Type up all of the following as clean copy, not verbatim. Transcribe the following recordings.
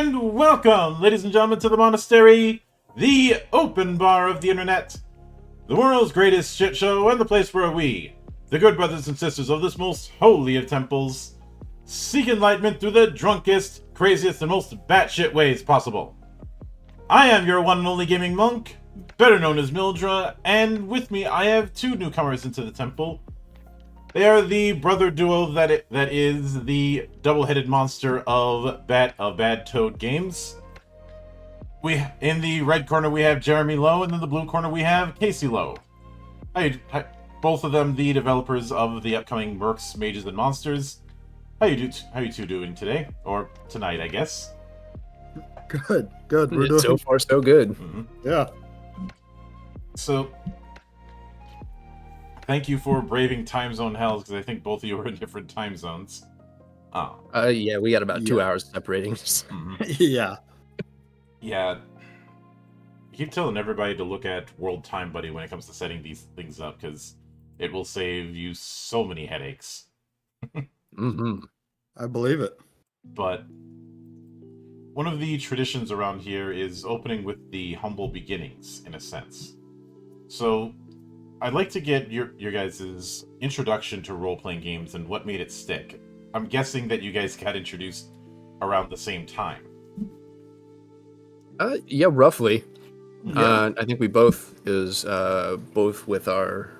And welcome, ladies and gentlemen, to the monastery, the open bar of the internet, the world's greatest shit show, and the place where we, the good brothers and sisters of this most holy of temples, seek enlightenment through the drunkest, craziest, and most batshit ways possible. I am your one and only gaming monk, better known as Mildra, and with me I have two newcomers into the temple. They are the brother duo that is the double-headed monster of Bad Toad Games. In the red corner we have Jeremy Lowe, and in the blue corner we have Casey Lowe. Both of them the developers of the upcoming Mercs, Mages, and Monsters. How you two doing today? Or tonight, I guess. Good. We're doing so far so good. Mm-hmm. Yeah. So, thank you for braving time zone hells, because I think both of you are in different time zones. Yeah, we got about 2 hours separating. Mm-hmm. Yeah. Yeah. I keep telling everybody to look at World Time Buddy when it comes to setting these things up, because it will save you so many headaches. Mm-hmm. I believe it. But one of the traditions around here is opening with the humble beginnings, in a sense. So, I'd like to get your guys' introduction to role-playing games and what made it stick. I'm guessing that you guys got introduced around the same time. Yeah, roughly. Yeah. I think we both with our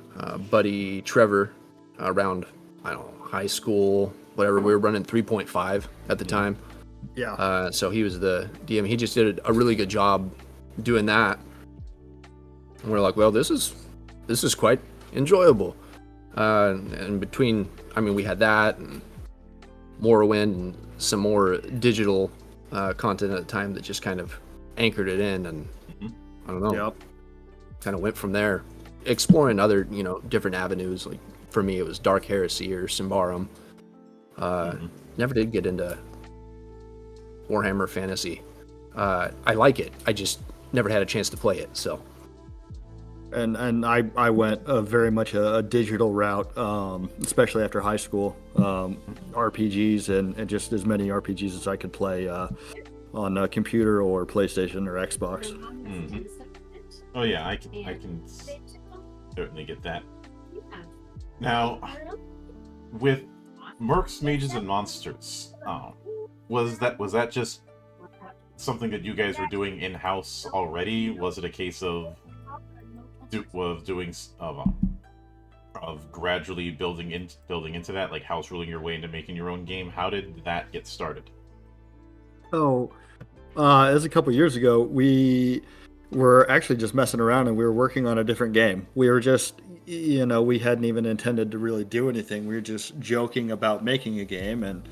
buddy Trevor around, I don't know, high school, whatever. We were running 3.5 at the time. Yeah. So he was the DM. He just did a really good job doing that. And we're like, well, this is quite enjoyable. And between, we had that and Morrowind and some more digital content at the time that just kind of anchored it in, and I don't know, kind of went from there, exploring other, different avenues. Like for me, it was Dark Heresy or Symbaroum. Never did get into Warhammer Fantasy. I like it. I just never had a chance to play it. So. And I went very much a digital route, especially after high school. RPGs and just as many RPGs as I could play on a computer or PlayStation or Xbox. Mm-hmm. Oh yeah, I can certainly get that. Now, with Mercs, Mages, and Monsters, was that just something that you guys were doing in-house already? Was it a case of gradually building into that, like house ruling your way into making your own game? How did that get started? Oh, it was a couple years ago. We were actually just messing around and we were working on a different game. We were just, we hadn't even intended to really do anything. We were just joking about making a game, and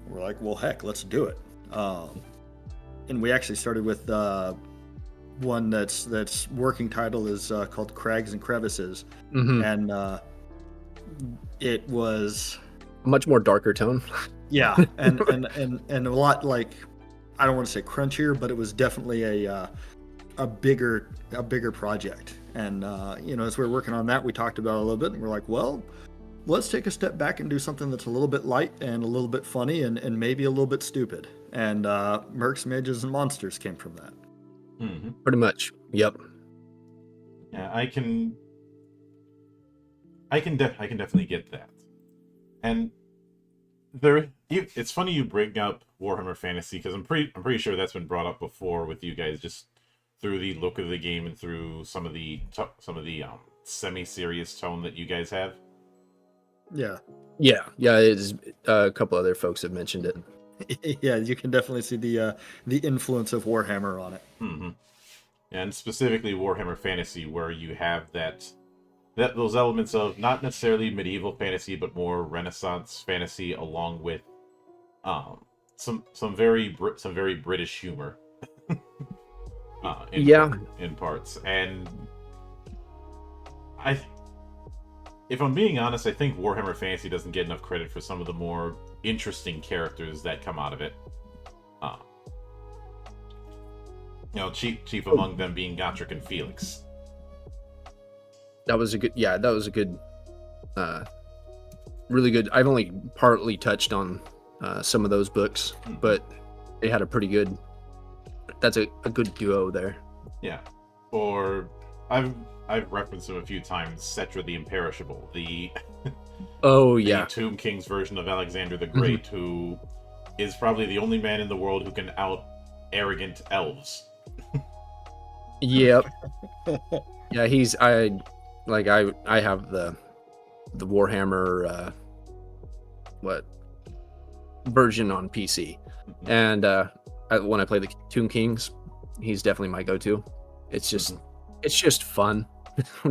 we're like, well, heck, let's do it. And we actually started with one that's working title is called Crags and Crevices, and it was a much more darker tone. Yeah, and a lot, like, I don't want to say crunchier, but it was definitely a bigger project. And as we were working on that, we talked about it a little bit, and we're like, well, let's take a step back and do something that's a little bit light and a little bit funny and maybe a little bit stupid. And Mercs, Mages, and Monsters came from that. Mm-hmm. Pretty much. Yep. Yeah, I can definitely get that. And it's funny you bring up Warhammer Fantasy, because I'm pretty sure that's been brought up before with you guys, just through the look of the game and through some of the semi-serious tone that you guys have. Yeah. It's a couple other folks have mentioned it. Yeah, you can definitely see the influence of Warhammer on it. Mm-hmm. And specifically Warhammer Fantasy, where you have those elements of not necessarily medieval fantasy, but more Renaissance fantasy, along with some very British humor. In parts. And if I'm being honest, I think Warhammer Fantasy doesn't get enough credit for some of the more interesting characters that come out of it. Chief among them being Gotrek and Felix. That was a good, really good. I've only partly touched on some of those books, but they had a pretty good that's a good duo there. Yeah. Or I've referenced him a few times, Cetra the Imperishable, the Oh the yeah. Tomb King's version of Alexander the Great, who is probably the only man in the world who can out arrogant elves. Yep. Yeah, I have the Warhammer what version on PC, and when I play the Tomb Kings, he's definitely my go-to. It's just fun,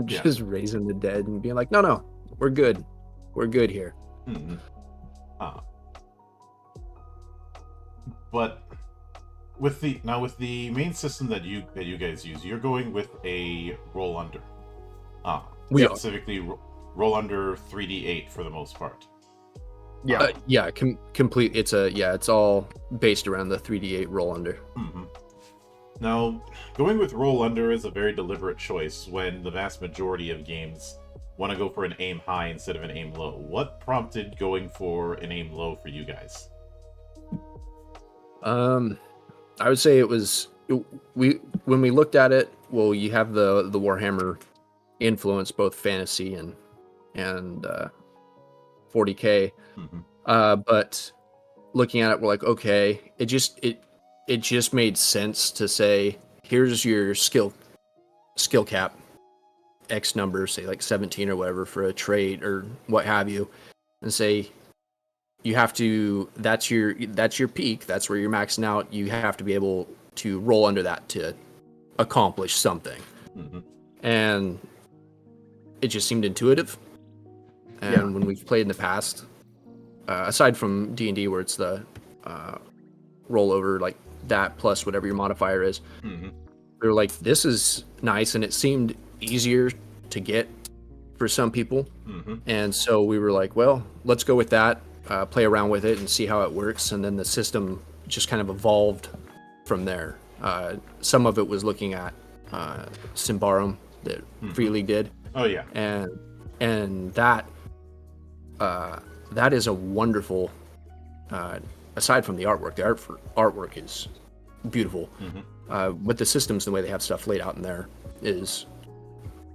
just raising the dead and being like, no, we're good here. Mm-hmm. But with the main system that you guys use, you're going with a roll under. We are. Specifically roll under 3d8 for the most part. Yeah. Complete. It's all based around the 3d8 roll under. Mm-hmm. Now, going with roll under is a very deliberate choice when the vast majority of games want to go for an aim high instead of an aim low. What prompted going for an aim low for you guys? I would say it was when we looked at it. Well, you have the Warhammer influence, both fantasy and 40K. But looking at it, we're like, okay, it just made sense to say, here's your skill cap, X number, say like 17 or whatever for a trait or what have you, and say you have to, that's your peak, that's where you're maxing out. You have to be able to roll under that to accomplish something. And it just seemed intuitive. And when we've played in the past, aside from D&D where it's the rollover like that plus whatever your modifier is, we were like, this is nice, and it seemed easier to get for some people. And so we were like, well, let's go with that, play around with it and see how it works. And then the system just kind of evolved from there. Some of it was looking at Symbaroum that Free League did. Oh yeah. And that is a wonderful, aside from the artwork, artwork is beautiful. But the systems, the way they have stuff laid out in there is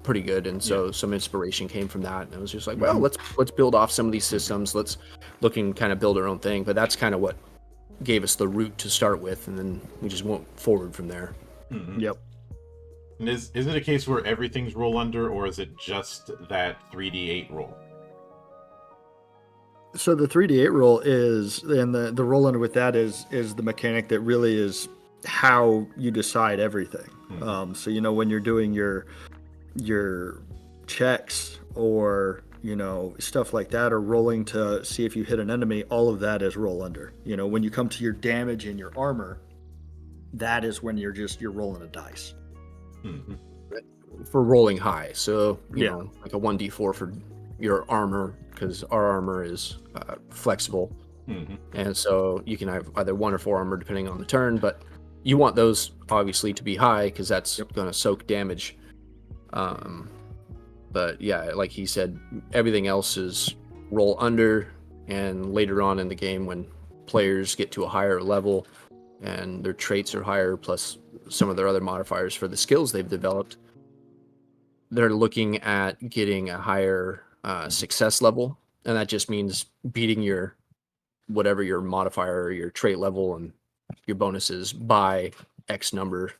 pretty good. And so some inspiration came from that. And it was just like, well, let's build off some of these systems. Let's look and kind of build our own thing. But that's kind of what gave us the route to start with. And then we just went forward from there. Yep. And is it a case where everything's roll under, or is it just that 3d8 roll? So the 3d8 roll is, and the roll under with that is the mechanic that really is how you decide everything. So when you're doing your checks or stuff like that, or rolling to see if you hit an enemy, all of that is roll under. When you come to your damage and your armor, that is when you're rolling a dice. For rolling high, so you know, like a 1d4 for your armor, because our armor is flexible, and so you can have either 1 or 4 armor depending on the turn, but you want those obviously to be high because that's going to soak damage. But yeah, like he said, everything else is roll under, and later on in the game when players get to a higher level and their traits are higher, plus some of their other modifiers for the skills they've developed, they're looking at getting a higher success level, and that just means beating your whatever your modifier or your trait level and your bonuses by X number.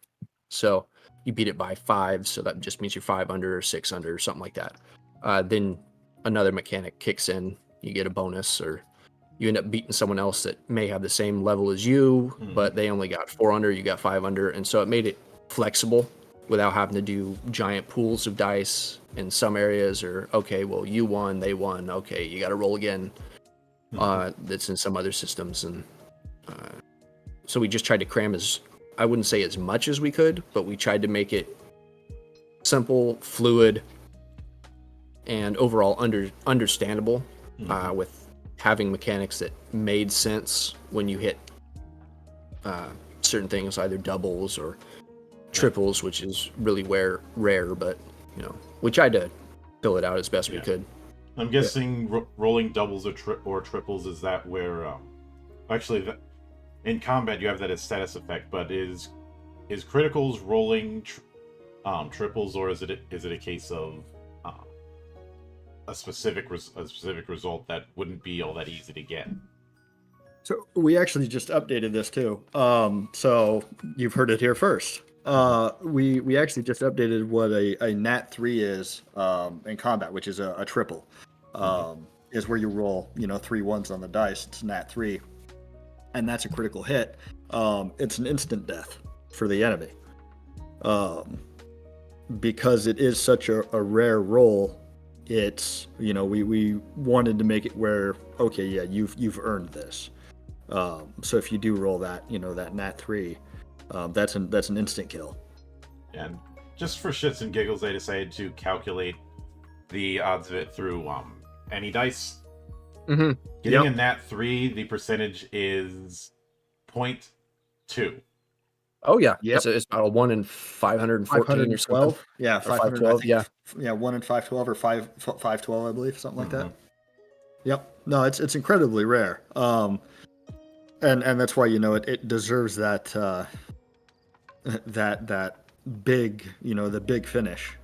So you beat it by 5, so that just means you're 5 under or 6 under or something like that. Then another mechanic kicks in, you get a bonus, or you end up beating someone else that may have the same level as you, but they only got 4 under, you got 5 under, and so it made it flexible without having to do giant pools of dice in some areas, or okay, well, you won, they won, okay, you got to roll again. That's in some other systems, and so we just tried to cram I wouldn't say as much as we could, but we tried to make it simple, fluid, and overall understandable, with having mechanics that made sense when you hit certain things, either doubles or triples, which is really rare, but we tried to fill it out as best we could. I'm guessing rolling doubles or triples, is that where actually in combat you have that as status effect, but is is criticals rolling triples, or is it a case of a specific result that wouldn't be all that easy to get? So we actually just updated this too. So you've heard it here first. We actually just updated what a Nat 3 is in combat, which is a triple. Is where you roll 3 ones on the dice. It's Nat 3, and that's a critical hit. It's an instant death for the enemy. Because it is such a rare roll, it's we wanted to make it where, okay, yeah, you've earned this. So if you do roll that, that Nat 3, that's an instant kill. And just for shits and giggles, I decided to calculate the odds of it through any dice. Mm-hmm. Getting a Nat 3, the percentage is 0.2. Oh yeah, Yep. it's about a 1 in 514 or something. Yeah, Or 512. Yeah, yeah, 1 in 512 or 512, I believe, something like that. Yep. No, it's incredibly rare. And that's why it deserves that that big the big finish,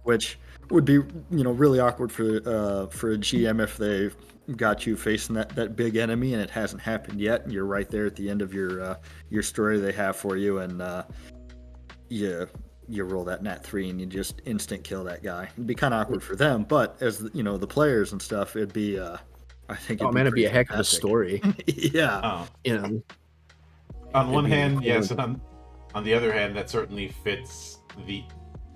which would be really awkward for a GM if they got you facing that big enemy and it hasn't happened yet, and you're right there at the end of your story they have for you, and you roll that Nat 3 and you just instant kill that guy. It'd be kind of awkward for them, but as the players and stuff, it'd be I think it'd be a heck of a story. Yeah. On one hand, yes, and on the other hand, that certainly fits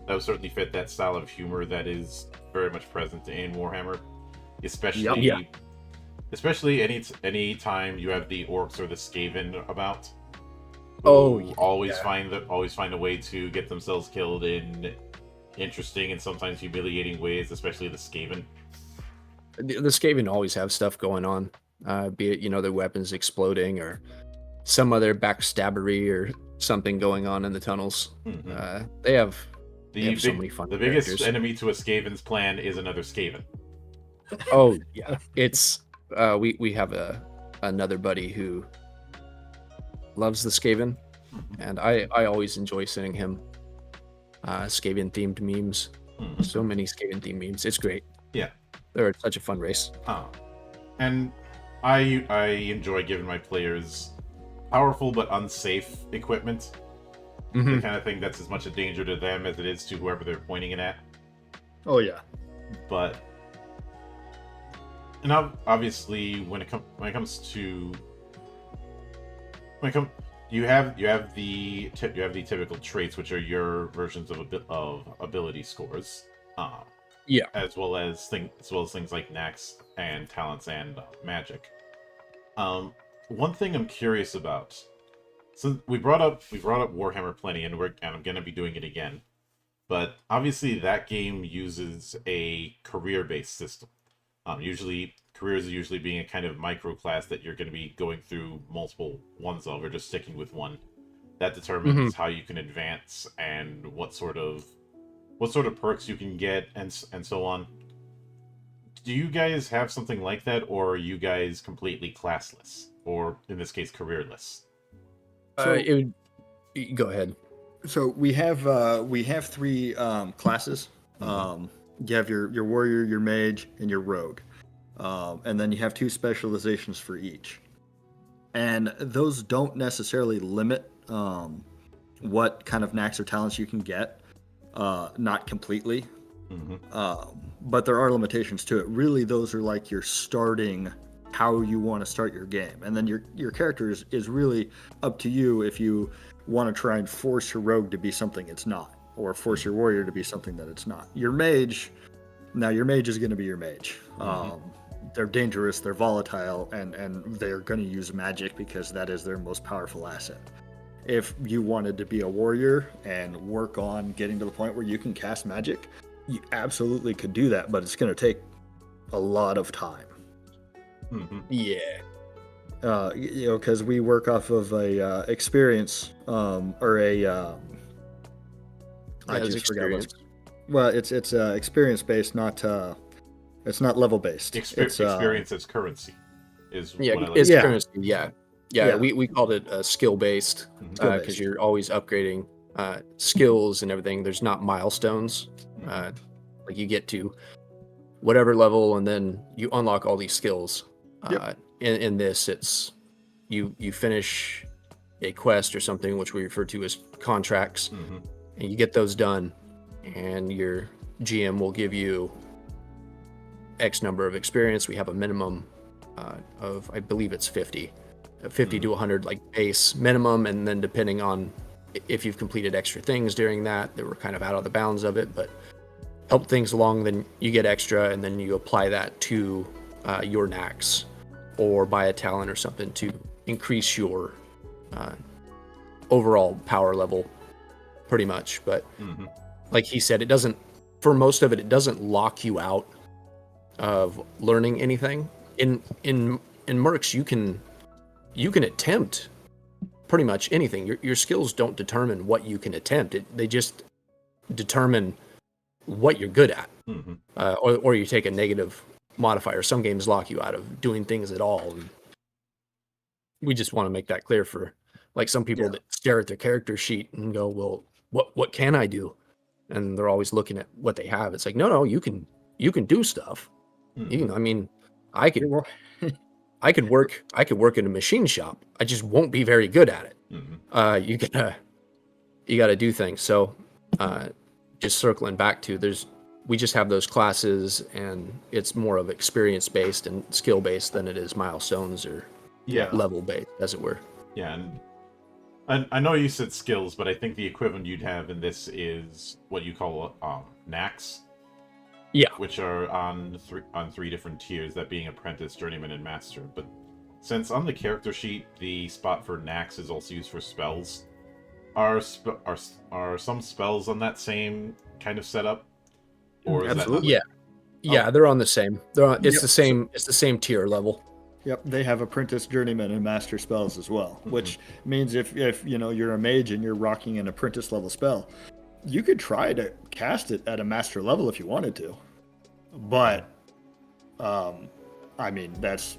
that style of humor that is very much present in Warhammer, especially any time you have the orcs or the Skaven about. Always find a way to get themselves killed in interesting and sometimes humiliating ways, especially the Skaven. The Skaven always have stuff going on, be it their weapons exploding or some other backstabbery or something going on in the tunnels. They have so many fun. The characters. biggest enemy to a Skaven's plan is another Skaven. Oh yeah, it's we have another buddy who loves the Skaven, and I always enjoy sending him Skaven themed memes. So many Skaven themed memes. It's great. Yeah, they're such a fun race. And I enjoy giving my players powerful but unsafe equipment. The kind of thing that's as much a danger to them as it is to whoever they're pointing it at. Oh yeah. But obviously, when it comes to you have the typical traits, which are your versions of ability scores. As well as things like knacks and talents and magic. One thing I'm curious about, so we brought up Warhammer plenty, and I'm gonna be doing it again. But obviously, that game uses a career-based system. Careers are usually being a kind of micro class that you're going to be going through multiple ones of, or just sticking with one. That determines how you can advance and what sort of perks you can get, and so on. Do you guys have something like that, or are you guys completely classless, or in this case, careerless? Go ahead. So we have 3 classes. You have your warrior, your mage, and your rogue, and then you have 2 specializations for each. And those don't necessarily limit what kind of knacks or talents you can get. Not completely, but there are limitations to it. Really, those are like your starting, how you want to start your game, and then your character is really up to you if you want to try and force your rogue to be something it's not, or force your warrior to be something that it's not. Your mage is going to be your mage. They're dangerous, they're volatile, and they're going to use magic because that is their most powerful asset. If you wanted to be a warrior and work on getting to the point where you can cast magic, you absolutely could do that, but it's going to take a lot of time. Yeah. Because we work off of a experience, or a I just experience. forgot. Well, it's experience based, not it's not level based. Experience as currency is Yeah, what I like. it's Yeah. currency. Yeah. Yeah, we called it skill based Skill-based. because you're always upgrading skills and everything. There's not milestones. Like you get to whatever level and then you unlock all these skills. In this, it's you finish a quest or something, which we refer to as contracts, and you get those done, and your GM will give you X number of experience. We have a minimum of, I believe it's 50 to 100 like base minimum, and then depending on if you've completed extra things during that were kind of out of the bounds of it, but help things along, then you get extra, and then you apply that to your knacks or buy a talent or something to increase your overall power level pretty much. But like he said, it doesn't, for most of it, it doesn't lock you out of learning anything. In Mercs, you can attempt pretty much anything. Your skills don't determine what you can attempt. They just determine what you're good at, or you take a negative modifier. Some games lock you out of doing things at all. And we just want to make that clear for like some people that stare at their character sheet and go, "Well, what can I do?" And they're always looking at what they have. It's like, no, you can do stuff. You can, I mean, I could work in a machine shop. I just won't be very good at it. You gotta do things. So just circling back to we just have those classes, and it's more of experience based and skill based than it is milestones or level based, as it were. Yeah, and I know you said skills, but I think the equivalent you'd have in this is what you call knacks. Yeah, which are on three different tiers, that being apprentice, journeyman, and master. But since on the character sheet the spot for knacks is also used for spells, are some spells on that same kind of setup? Or is Absolutely. That they're on the same. It's the same. It's the same tier level. Yep, they have apprentice, journeyman, and master spells as well, which means if you're a mage and you're rocking an apprentice level spell, you could try to cast it at a master level if you wanted to, but I mean that's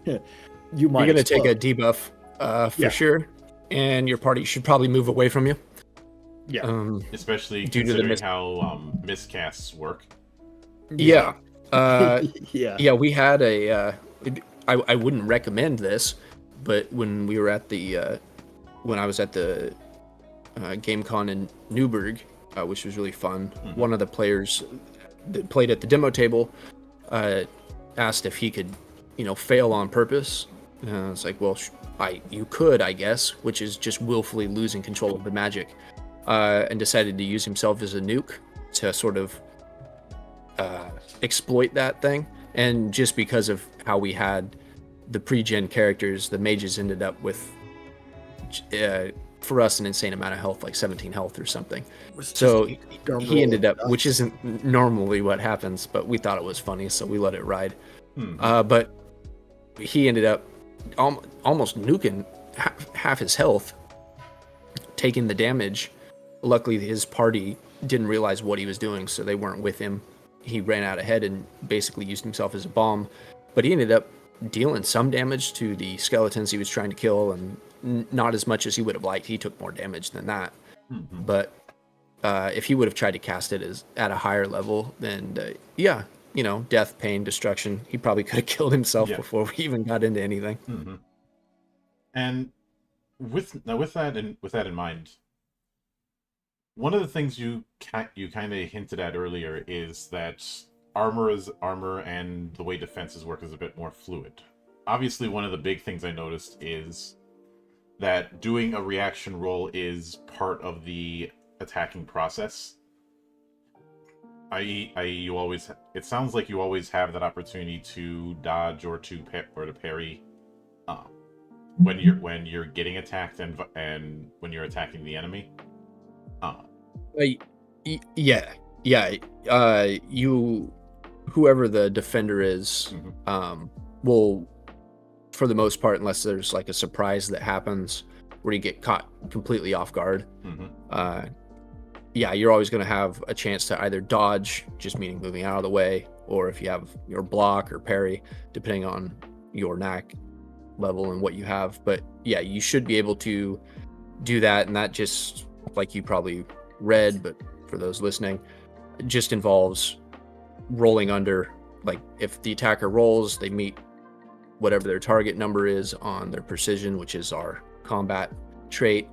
you might. You're gonna take a debuff for sure, and your party should probably move away from you. Yeah, especially due considering to how miscasts work. Yeah. Yeah. We had a. I wouldn't recommend this, but when we were at the when I was at the GameCon in Newburgh, which was really fun, one of the players that played at the demo table asked if he could, fail on purpose. It's like, well, you could, I guess, which is just willfully losing control of the magic, and decided to use himself as a nuke to sort of exploit that thing. And just because of how we had the pre-gen characters, the mages ended up with, for us, an insane amount of health, like 17 health or something. So he ended up, which isn't normally what happens, but we thought it was funny, so we let it ride. But he ended up almost nuking half his health, taking the damage. Luckily, his party didn't realize what he was doing, so they weren't with him. He ran out ahead and basically used himself as a bomb, but he ended up dealing some damage to the skeletons he was trying to kill, and not as much as he would have liked. He took more damage than that. But if he would have tried to cast it as at a higher level, then death, pain, destruction, he probably could have killed himself before we even got into anything. And with that in mind, one of the things you kind of hinted at earlier is that armor is armor, and the way defenses work is a bit more fluid. Obviously, one of the big things I noticed is that doing a reaction roll is part of the attacking process. It sounds like you always have that opportunity to dodge or to parry when you're getting attacked and when you're attacking the enemy. Whoever the defender is, will, for the most part, unless there's like a surprise that happens where you get caught completely off guard, you're always going to have a chance to either dodge, just meaning moving out of the way, or if you have your block or parry, depending on your knack, level and what you have. But yeah, you should be able to do that, and that just, like you probably read, but for those listening, it just involves rolling under. Like if the attacker rolls, they meet whatever their target number is on their precision, which is our combat trait.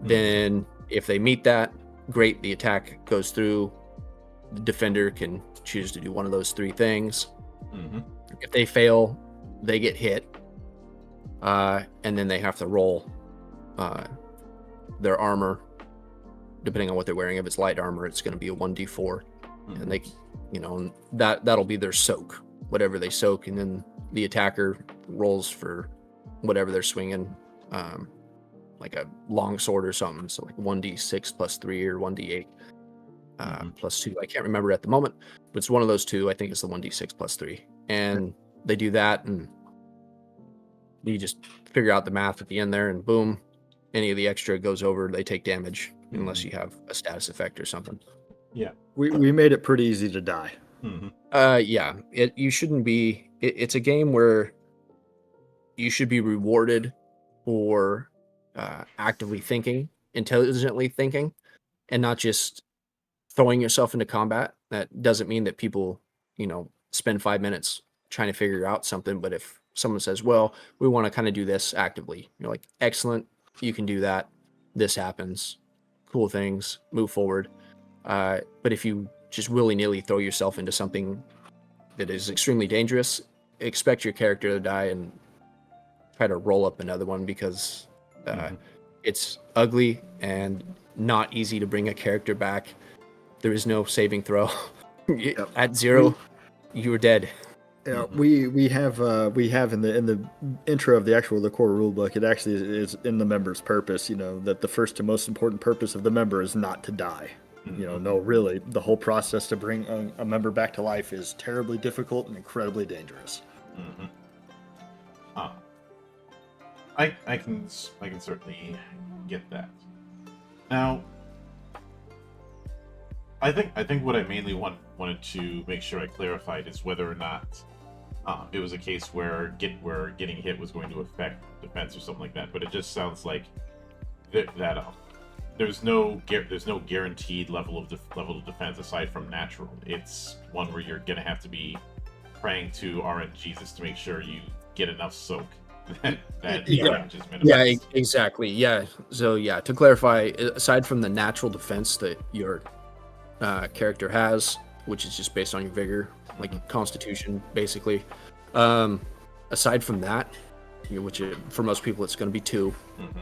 Then if they meet that, great, the attack goes through. The defender can choose to do one of those three things. If they fail, they get hit, and then they have to roll their armor, depending on what they're wearing. If it's light armor, it's going to be a 1d4, and they, that'll be their soak, whatever they soak, and then the attacker rolls for whatever they're swinging, like a long sword or something. So like 1d6 plus 3 or 1d8 plus 2. I can't remember at the moment, but it's one of those two. I think it's the 1d6 plus 3. And they do that, and you just figure out the math at the end there, and boom, any of the extra goes over, they take damage, unless you have a status effect or something. Yeah. We made it pretty easy to die. Yeah, you shouldn't be. It's a game where you should be rewarded for actively thinking, intelligently thinking, and not just throwing yourself into combat. That doesn't mean that people, spend 5 minutes trying to figure out something. But if someone says, well, we want to kind of do this actively, you're like, excellent, you can do that. This happens. Cool things, move forward. But if you just willy-nilly throw yourself into something that is extremely dangerous, expect your character to die and try to roll up another one, because it's ugly and not easy to bring a character back. There is no saving throw. At 0, you were dead. Yeah, we have in the intro of the core rule book, it actually is in the member's purpose, that the first and most important purpose of the member is not to die. No, really, the whole process to bring a member back to life is terribly difficult and incredibly dangerous. I can certainly get that. Now, I think what I mainly wanted to make sure I clarified is whether or not it was a case where getting hit was going to affect defense or something like that. But it just sounds like that there's no guaranteed level of defense aside from natural. It's one where you're gonna have to be praying to RNGesus to make sure you get enough soak that damage is minimized. Yeah, exactly. Yeah. So yeah, to clarify, aside from the natural defense that your character has, which is just based on your vigor, like Constitution, basically. Aside from that, which for most people it's going to be 2,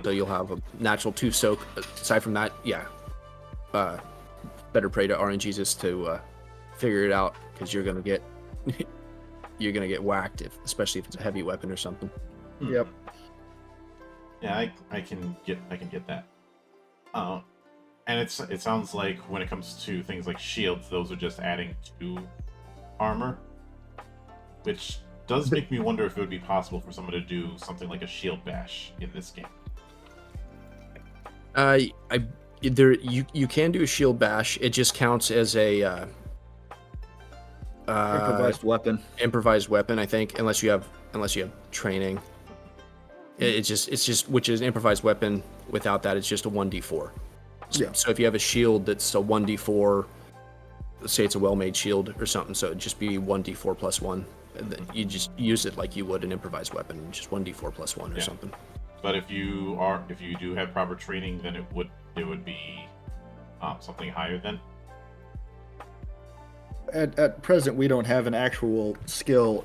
so you'll have a natural 2 soak. Aside from that, better pray to RNGesus to figure it out, because you're gonna get whacked, especially if it's a heavy weapon or something. Yep. Yeah, I can get that. And it sounds like when it comes to things like shields, those are just adding to armor, which does make me wonder if it would be possible for someone to do something like a shield bash in this game. You can do a shield bash. It just counts as a improvised weapon, I think, unless you have training. It's just which is an improvised weapon. Without that, it's just a 1d4. So if you have a shield that's a 1d4, let's say it's a well-made shield or something, so it'd just be 1d4 plus 1. And then you just use it like you would an improvised weapon, just 1d4 plus 1 or something. But if you do have proper training, then it would be something higher then. At present, we don't have an actual skill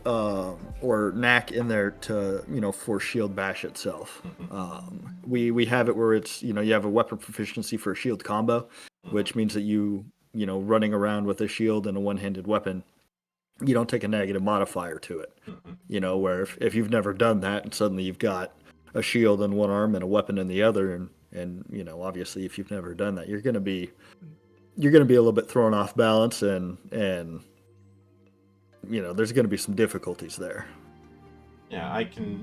or knack in there to for shield bash itself. We have it where it's you have a weapon proficiency for a shield combo, which means that you running around with a shield and a one-handed weapon, you don't take a negative modifier to it. Where if you've never done that and suddenly you've got a shield in one arm and a weapon in the other, and obviously if you've never done that, you're going to be a little bit thrown off balance, and there's going to be some difficulties there. Yeah, I could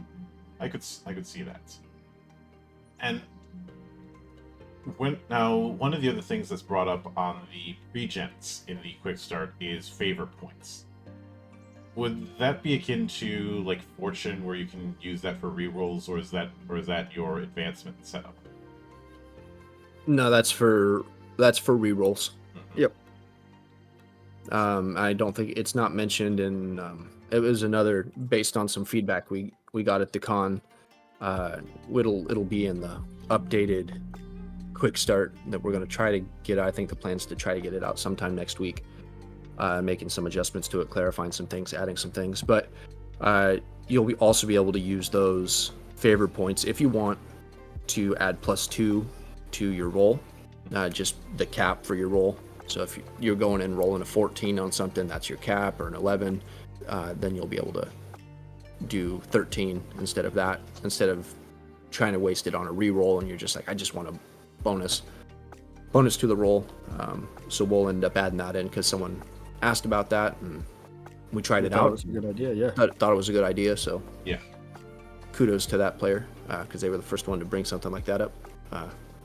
see that. And one of the other things that's brought up on the pre-gens in the quick start is favor points. would that be akin to like Fortune, where you can use that for rerolls, or is that your advancement setup? No, that's for rerolls. Yep. I don't think it's not mentioned in. It was another based on some feedback we got at the con. It'll be in the updated quick start that we're going to try to get. I think the plan's to try to get it out sometime next week. Making some adjustments to it, clarifying some things, adding some things. But you'll also be able to use those favor points if you want to add +2 to your roll, just the cap for your roll. So if you're going and rolling a 14 on something, that's your cap, or an 11, then you'll be able to do 13 instead of that, instead of trying to waste it on a reroll and you're just like, I just want a bonus to the roll. So we'll end up adding that in because someone asked about that and we tried it out. It was a good idea, yeah. Thought it was a good idea, so Yeah. kudos to that player because they were the first one to bring something like that up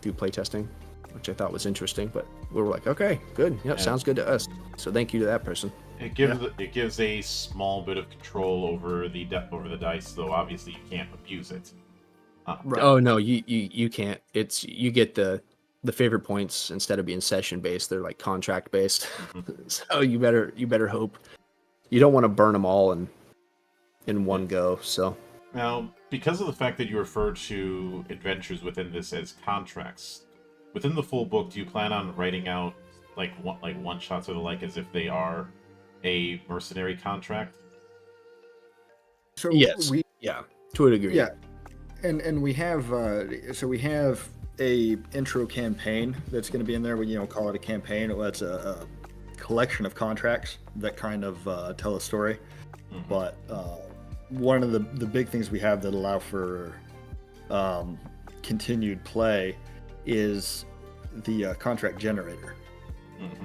through playtesting, which I thought was interesting. But we were like, okay, good, yeah, sounds good to us. So thank you to that person. It gives a small bit of control over the dice, though obviously you can't abuse it. Right. Oh no, you can't. It's you get the favorite points instead of being session based, they're like contract based. So you better hope you don't want to burn them all in one go. So Now, because of the fact that you refer to adventures within this as contracts, within the full book, do you plan on writing out like one shots or the like as if they are a mercenary contract? So yes, yeah, to a degree. Yeah, and we have we have a intro campaign that's going to be in there. We call it a campaign. It's a collection of contracts that kind of tell a story. Mm-hmm. But one of the big things we have that allow for continued play is the contract generator. Mm-hmm.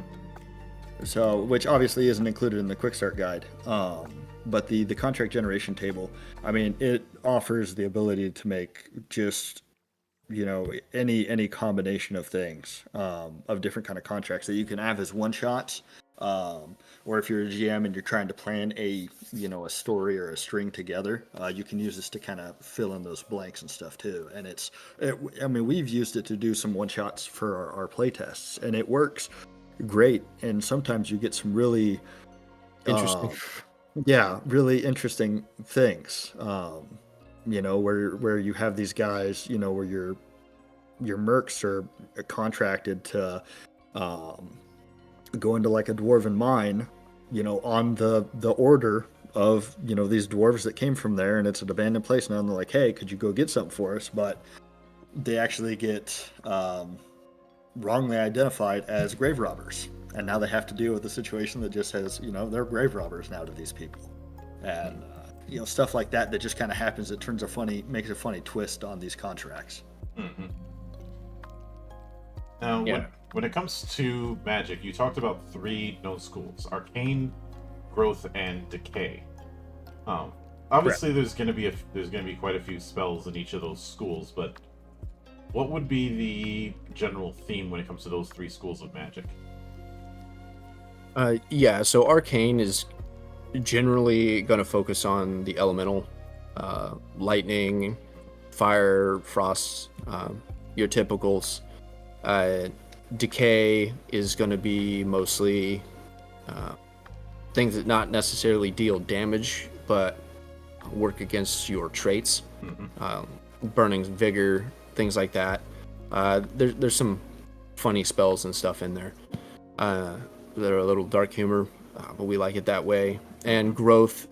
So, which obviously isn't included in the quick start guide. But the contract generation table, I mean, it offers the ability to make just any combination of things, of different kind of contracts that you can have as one shots, or if you're a GM and you're trying to plan a story or a string together, you can use this to kind of fill in those blanks and stuff too. And I mean, we've used it to do some one shots for our play tests, and it works great. And sometimes you get some really Interesting. really interesting things. Where you have these guys, where your mercs are contracted to go into like a dwarven mine, on the order of these dwarves that came from there, and it's an abandoned place now, and they're like, hey, could you go get something for us? But they actually get wrongly identified as grave robbers, and now they have to deal with a situation that just has they're grave robbers now to these people. And stuff like that just kind of happens. It makes a funny twist on these contracts. Mm-hmm. Now, when it comes to magic, you talked about 3 known schools: Arcane, Growth, and Decay. Obviously, there's going to be quite a few spells in each of those schools, but what would be the general theme when it comes to those 3 schools of magic? So Arcane is generally going to focus on the elemental, lightning, fire, frost, your typicals. Decay is going to be mostly things that not necessarily deal damage, but work against your traits. Mm-hmm. Burning vigor, things like that. There's some funny spells and stuff in there that are a little dark humor, but we like it that way. And growth,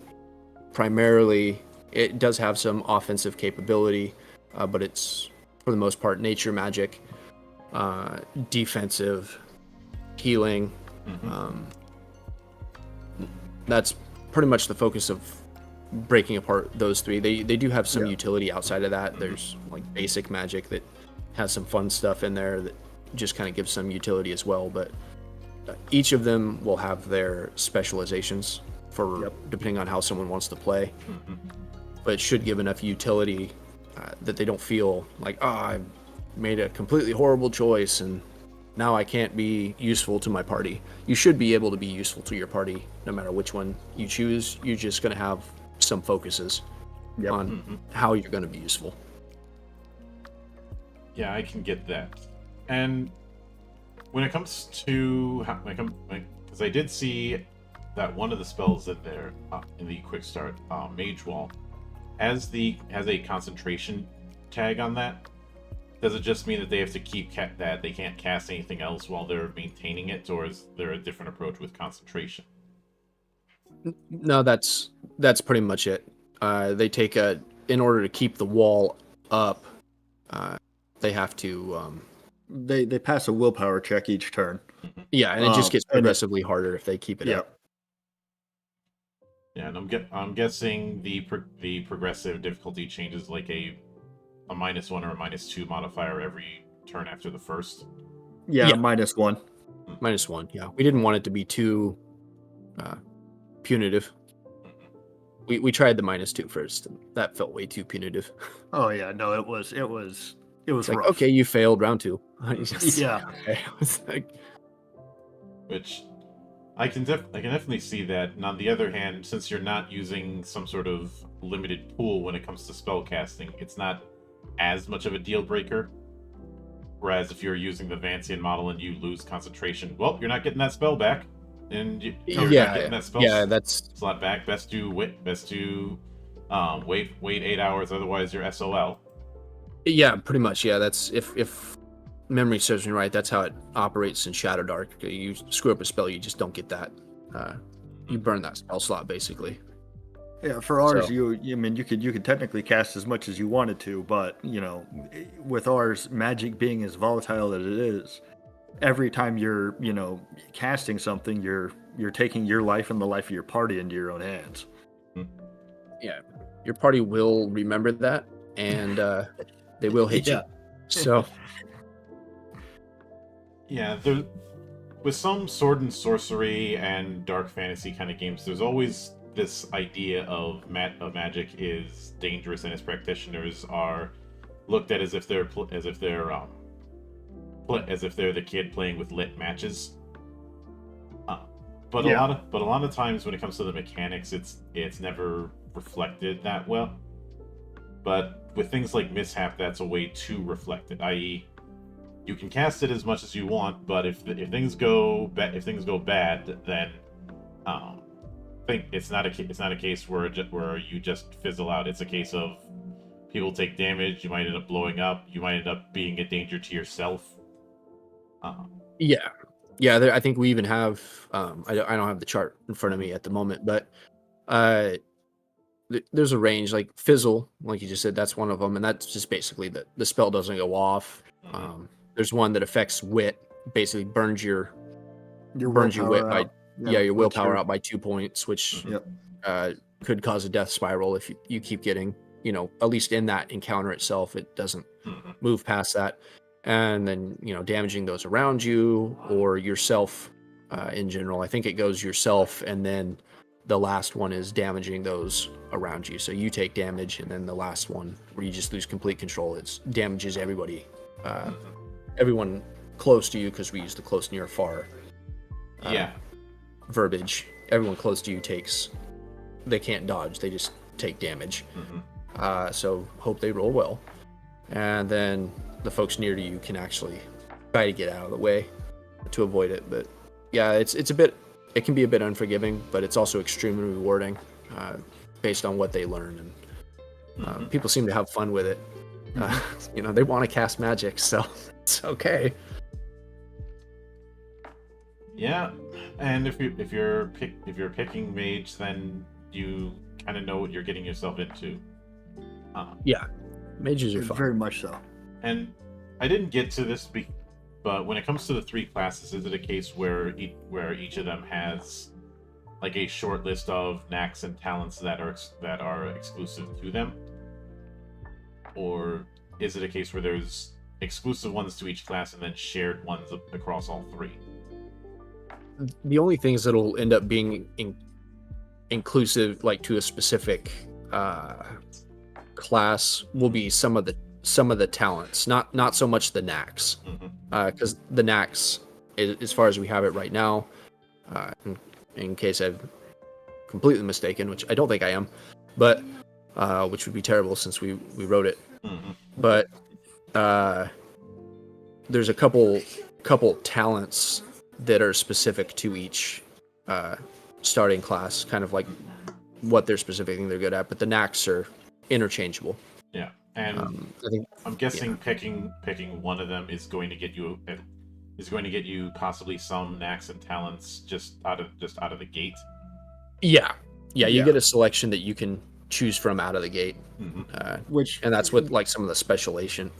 primarily, it does have some offensive capability, but it's for the most part nature magic, defensive, healing. Mm-hmm. That's pretty much the focus of breaking apart those 3. They do have some utility outside of that. There's like basic magic that has some fun stuff in there that just kind of gives some utility as well, but each of them will have their specializations for depending on how someone wants to play. Mm-hmm. But it should give enough utility that they don't feel like, I made a completely horrible choice and now I can't be useful to my party. You should be able to be useful to your party no matter which one you choose. You're just going to have some focuses on how you're going to be useful. Yeah, I can get that. And when it comes to because I did see that one of the spells in there in the quick start, Mage Wall, has a concentration tag on that. Does it just mean that they have to keep that they can't cast anything else while they're maintaining it, or is there a different approach with concentration? No, that's pretty much it. They take in order to keep the wall up, they have to. They pass a willpower check each turn. Yeah, and it just gets progressively harder if they keep it up. Yeah, and I'm guessing the progressive difficulty changes like a -1 or a -2 modifier every turn after the first. Yeah. -1. -1. Yeah, we didn't want it to be too punitive. We tried the -2 first, and that felt way too punitive. Oh yeah, no, it was It's like, rough. okay, you failed round 2. Yeah. Okay. It's like, Which I can definitely see that. And on the other hand, since you're not using some sort of limited pool when it comes to spell casting, it's not as much of a deal breaker. Whereas if you're using the Vancian model and you lose concentration, well, you're not getting that spell back, and you're not getting that spell slot back. Best to wait 8 hours, otherwise you're SOL. Yeah, pretty much. Yeah, that's if memory serves me right, that's how it operates in Shadow Dark. You screw up a spell, you just don't get that. You burn that spell slot basically. Yeah, for ours, you could technically cast as much as you wanted to, but with ours, magic being as volatile as it is, every time you're casting something, you're taking your life and the life of your party into your own hands. Yeah, your party will remember that, and they will hit you. So. Yeah, with some sword and sorcery and dark fantasy kind of games, there's always this idea of magic is dangerous, and its practitioners are looked at as if they're the kid playing with lit matches. But a lot of times when it comes to the mechanics, it's never reflected that well. But with things like Mishap, that's a way to reflect it, i.e., you can cast it as much as you want, but if things go bad, then it's not a case where you just fizzle out. It's a case of people take damage. You might end up blowing up. You might end up being a danger to yourself. Yeah. I think we even have. I don't have the chart in front of me at the moment, but there's a range like fizzle, like you just said. That's one of them, and that's just basically the spell doesn't go off. There's one that affects wit, basically burns your wit by your willpower out by 2 points, which could cause a death spiral if you keep getting, at least in that encounter itself, it doesn't move past that. And then, damaging those around you or yourself in general. I think it goes yourself, and then the last one is damaging those around you. So you take damage, and then the last one where you just lose complete control, it damages everybody. Everyone close to you, because we use the close, near, far verbiage. Everyone close to you they can't dodge, they just take damage. So hope they roll well, and then the folks near to you can actually try to get out of the way to avoid it. But yeah, it can be a bit unforgiving, but it's also extremely rewarding based on what they learn, and people seem to have fun with it. They want to cast magic, so it's okay. Yeah, and if you're picking mage, then you kind of know what you're getting yourself into. Yeah, mages are fun. Very much so. And I didn't get to this, but when it comes to the 3 classes, is it a case where each of them has like a short list of knacks and talents that are exclusive to them? Or is it a case where there's exclusive ones to each class and then shared ones across all 3? The only things that'll end up being inclusive, like to a specific class, will be some of some of the talents, not so much the knacks, because the knacks, as far as we have it right now, in case I've completely mistaken, which I don't think I am, but which would be terrible since we wrote it. But there's a couple talents that are specific to each starting class, kind of like what they're specific thing they're good at. But the knacks are interchangeable. Yeah, and I think I'm guessing picking one of them is going to get you possibly some knacks and talents just out of the gate. Yeah, you get a selection that you can choose from out of the gate, and that's what like some of the specializations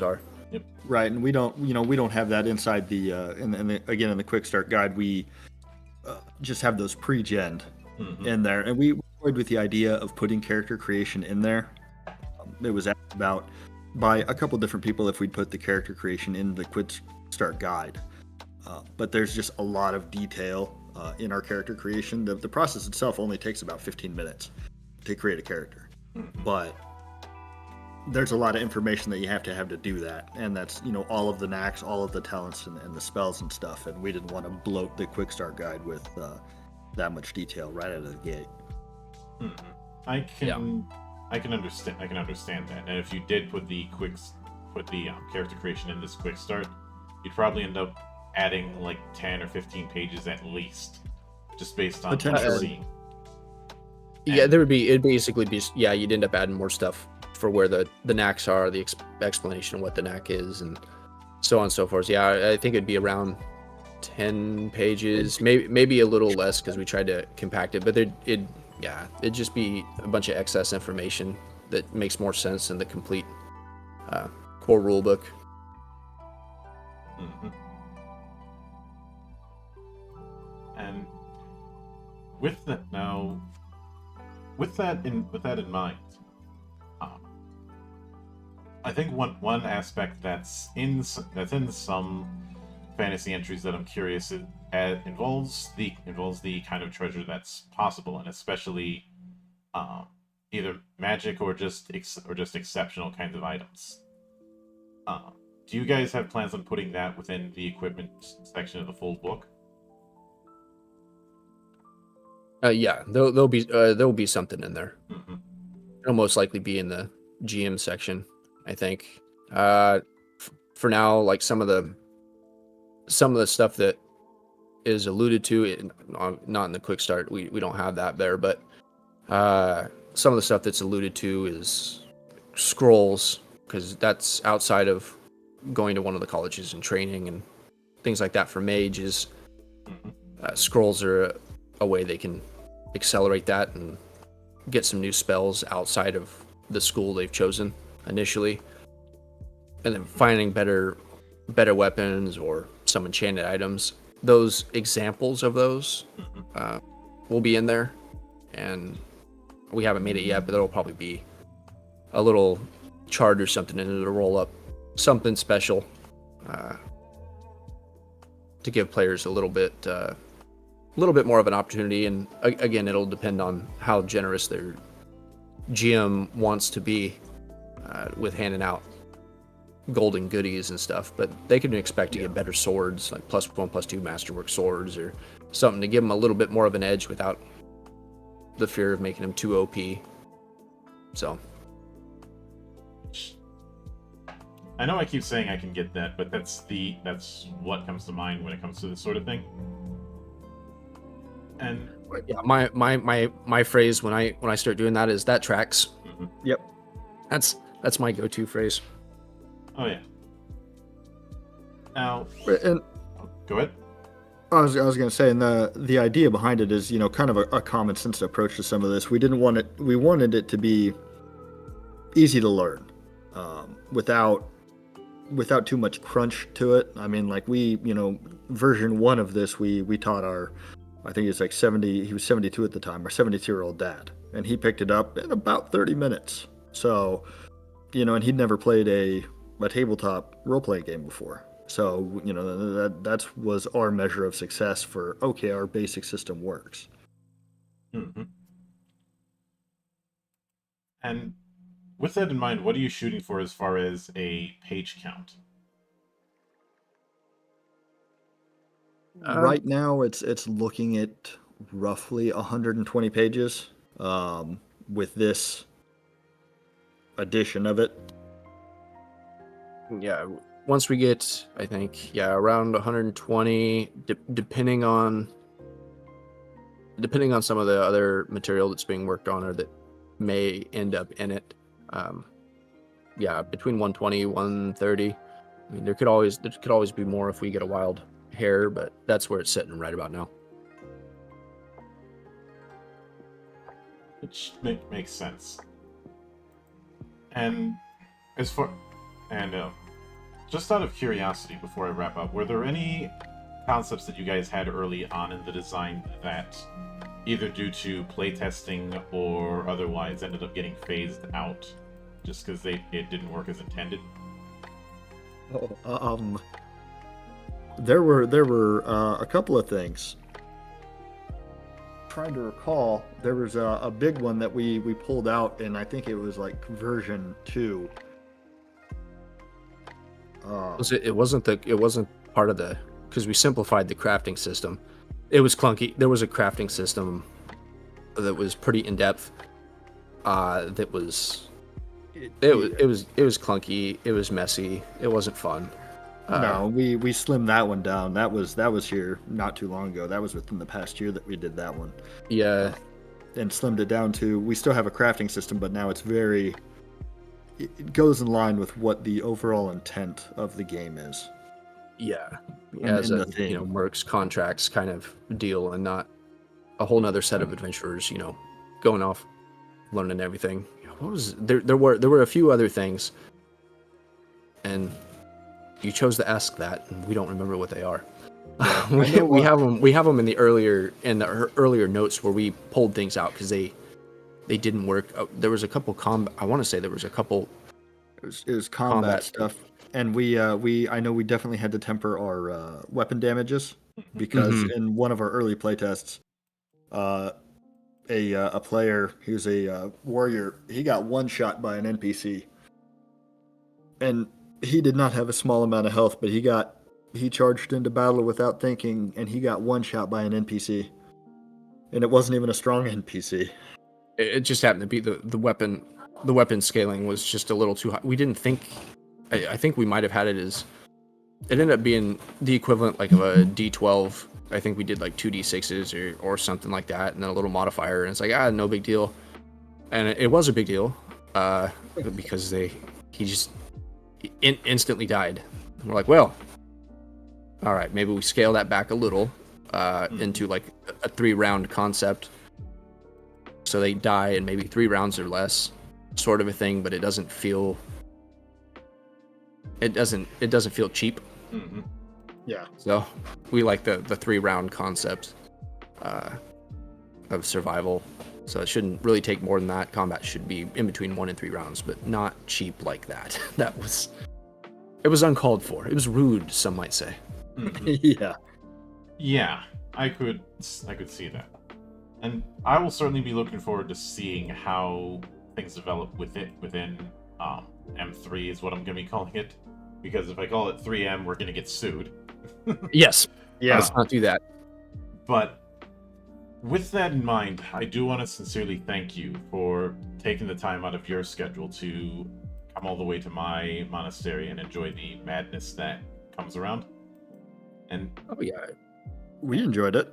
are. Yep. Right, and we don't have that inside the in the quick start guide. We just have those pre-gen in there, and we toyed with the idea of putting character creation in there. It was asked about by a couple different people if we'd put the character creation in the quick start guide, but there's just a lot of detail in our character creation. The process itself only takes about 15 minutes to create a character, but there's a lot of information that you have to do that, and that's all of the knacks, all of the talents, and the spells and stuff. And we didn't want to bloat the quick start guide with that much detail right out of the gate. I can understand that. And if you did put the character creation in this quick start, you'd probably end up adding like 10 or 15 pages at least, just based on what you're seeing. It'd basically be you'd end up adding more stuff for where the knacks are, the explanation of what the knack is, and so on and so forth. Yeah, I think it'd be around 10 pages, maybe a little less because we tried to compact it, but it'd just be a bunch of excess information that makes more sense than the complete core rulebook. And with that in mind, I think one aspect that's in some fantasy entries that I'm curious at involves the kind of treasure that's possible, and especially either magic or just exceptional kinds of items. Do you guys have plans on putting that within the equipment section of the full book? There'll be something in there. It'll most likely be in the GM section, I think. For now, like some of the stuff that is alluded to, not in the quick start, we don't have that there, but some of the stuff that's alluded to is scrolls, because that's outside of going to one of the colleges and training and things like that for mages. Scrolls are a way they can accelerate that and get some new spells outside of the school they've chosen initially, and then finding better weapons or some enchanted items. Those examples of those will be in there, and we haven't made it yet, but there'll probably be a little chart or something in it to roll up something special to give players a little bit more of an opportunity. And again, it'll depend on how generous their GM wants to be with handing out golden goodies and stuff, but they can expect to get better swords, like +1, +2 masterwork swords, or something to give them a little bit more of an edge without the fear of making them too OP. So I know I keep saying I can get that, but that's what comes to mind when it comes to this sort of thing. And yeah, my phrase when I start doing that is that tracks. Yep. That's my go-to phrase. Oh yeah. Now, And go ahead. I was going to say, and the idea behind it is, kind of a common sense approach to some of this. We wanted it to be easy to learn, without too much crunch to it. I mean, like version 1 of this, we taught I think it's like 70, he was 72 at the time, our 72-year-old dad, and he picked it up in about 30 minutes. So, and he'd never played a tabletop role-playing game before. So, that was our measure of success for, okay, our basic system works. And with that in mind, what are you shooting for as far as a page count? Right now, it's looking at roughly 120 pages. With this edition of it. Yeah, once we get, I think, around 120, depending on some of the other material that's being worked on or that may end up in it. Between 120, 130. I mean, there could always be more if we get a wild hair, but that's where it's sitting right about now. Which makes sense. And as far just out of curiosity, before I wrap up, were there any concepts that you guys had early on in the design that, either due to playtesting or otherwise, ended up getting phased out just because it didn't work as intended? There were a couple of things. Trying to recall, there was a big one that we pulled out, and I think it was like version 2. It wasn't part of the, because we simplified the crafting system. It was clunky. There was a crafting system that was pretty in depth. It was clunky. It was messy. It wasn't fun. No, we slimmed that one down. That was here not too long ago. That was within the past year that we did that one. Yeah. And slimmed it down to, we still have a crafting system, but now it goes in line with what the overall intent of the game is. Yeah. As a Mercs contracts kind of deal, and not a whole nother set of adventurers, going off, learning everything. What was there? There were a few other things, and you chose to ask that, and we don't remember what they are. Yeah, we have them in the earlier notes where we pulled things out because they didn't work. There was a couple I want to say there was a couple. It was combat stuff, and I know we definitely had to temper our weapon damages because in one of our early playtests, a player, he was a warrior, he got one shot by an NPC, and he did not have a small amount of health, but he charged into battle without thinking, and he got one shot by an NPC, and it wasn't even a strong NPC. It just happened to be the weapon. The weapon scaling was just a little too high. We didn't think. I think we might have had it as. It ended up being the equivalent like of a D12. I think we did like 2D6s or something like that, and then a little modifier, and it's like no big deal. And it was a big deal because he just instantly died. And we're like, well, all right, maybe we scale that back a little into like a 3-round concept. So they die in maybe 3 rounds or less, sort of a thing, but it doesn't feel cheap. Mm-hmm. Yeah. So we like the 3-round concept of survival. So it shouldn't really take more than that. Combat should be in between 1 and 3 rounds, but not cheap like that. It was uncalled for. It was rude, some might say. Mm-hmm. Yeah, I could see that. And I will certainly be looking forward to seeing how things develop within M3 is what I'm going to be calling it. Because if I call it 3M, we're going to get sued. Yes. Yeah. Let's not do that. But with that in mind, I do want to sincerely thank you for taking the time out of your schedule to come all the way to my monastery and enjoy the madness that comes around. And oh yeah, we enjoyed it.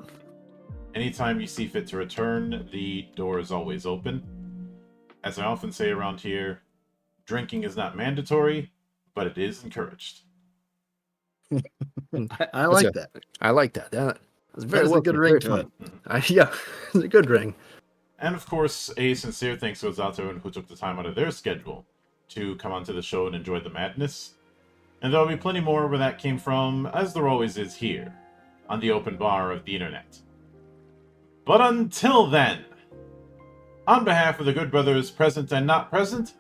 Anytime you see fit to return, the door is always open. As I often say around here, drinking is not mandatory, but it is encouraged. I like that. I like that. That was very well, a good ring to it. Yeah, it's a good ring. And of course, a sincere thanks goes out to everyone who took the time out of their schedule to come onto the show and enjoy the madness. And there'll be plenty more where that came from, as there always is here, on the open bar of the internet. But until then, on behalf of the good brothers present and not present,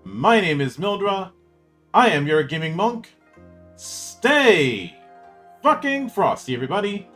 my name is Mildra, I am your gaming monk. Stay fucking frosty, everybody.